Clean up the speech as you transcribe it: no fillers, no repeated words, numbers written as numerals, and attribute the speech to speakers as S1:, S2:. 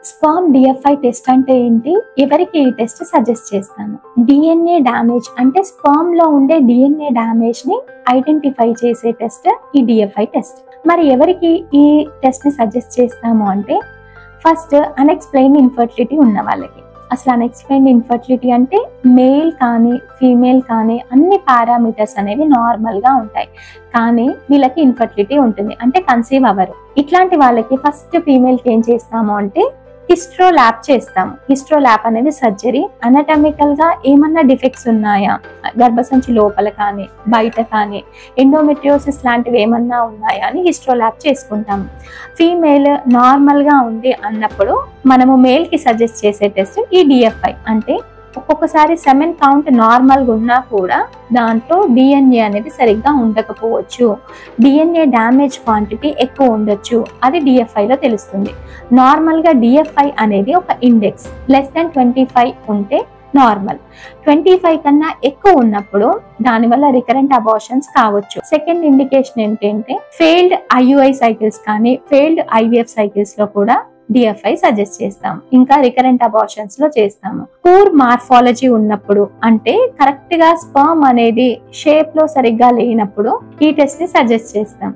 S1: Sperm DFI test అంటే ఏంటి, ఎవరికి ఈ టెస్ట్ సజెస్ట్ చేస్తాను? డిఎన్ఏ డ్యామేజ్ అంటే స్పర్మ్ లో ఉండే డిఎన్ఏ డ్యామేజ్ ని ఐడెంటిఫై చేసే టెస్ట్ ఈ డిఎఫ్ఐ టెస్ట్. మరి ఎవరికి ఈ టెస్ట్ ని సజెస్ట్ చేస్తాము అంటే, ఫస్ట్ అన్ఎక్స్ప్లెయిన్ ఇన్ఫర్టిలిటీ ఉన్న వాళ్ళకి. అసలు అన్ఎక్స్ప్లెయిన్ ఇన్ఫర్టిలిటీ అంటే మేల్ కానీ ఫీమేల్ కానీ అన్ని పారామీటర్స్ అనేవి నార్మల్ గా ఉంటాయి, కానీ వీళ్ళకి ఇన్ఫర్టిలిటీ ఉంటుంది, అంటే కన్సీవ్ అవ్వరు. ఇట్లాంటి వాళ్ళకి ఫస్ట్ ఫీమేల్ కి ఏం చేస్తాము అంటే హిస్ట్రో ల్యాబ్ చేస్తాము. హిస్ట్రో ల్యాబ్ అనేది సర్జరీ. అనటామికల్ గా ఏమన్నా డిఫెక్ట్స్ ఉన్నాయా, గర్భసంచి లోపల కానీ బయట కానీ ఎండోమెట్రియోసిస్ లాంటివి ఏమన్నా ఉన్నాయా అని హిస్ట్రో ల్యాబ్ చేసుకుంటాము. ఫీమేల్ నార్మల్ గా ఉంది అన్నప్పుడు మనము మేల్ కి సజెస్ట్ చేసే టెస్ట్ ఈ డిఎఫ్ఐ. అంటే ఒక్కొక్కసారి సెమెన్ కౌంట్ నార్మల్ గా ఉన్నా కూడా దాంట్లో డిఎన్ఏ అనేది సరిగ్గా ఉండకపోవచ్చు, డిఎన్ఏ డ్యామేజ్ క్వాంటిటీ ఎక్కువ ఉండొచ్చు, అది డిఎఫ్ఐలో తెలుస్తుంది. నార్మల్ గా డిఎఫ్ఐ అనేది ఒక ఇండెక్స్. లెస్ దాన్ 25 ఉంటే నార్మల్, 25 కన్నా ఎక్కువ ఉన్నప్పుడు దానివల్ల రికరెంట్ అబార్షన్స్ కావచ్చు. సెకండ్ ఇండికేషన్ ఏంటంటే ఫెయిల్డ్ ఐయుఐ సైకిల్స్ కానీ ఫెయిల్డ్ ఐవిఎఫ్ సైకిల్స్ లో కూడా డిఎఫ్ఐ సజెస్ట్ చేస్తాం. ఇంకా రికరెంట్ అబార్షన్స్ లో చేస్తాము. పూర్ మార్ఫాలజీ ఉన్నప్పుడు, అంటే కరెక్ట్ గా స్పర్మ్ అనేది షేప్ లో సరిగ్గా లేనప్పుడు ఈ టెస్ట్ ని సజెస్ట్ చేస్తాం.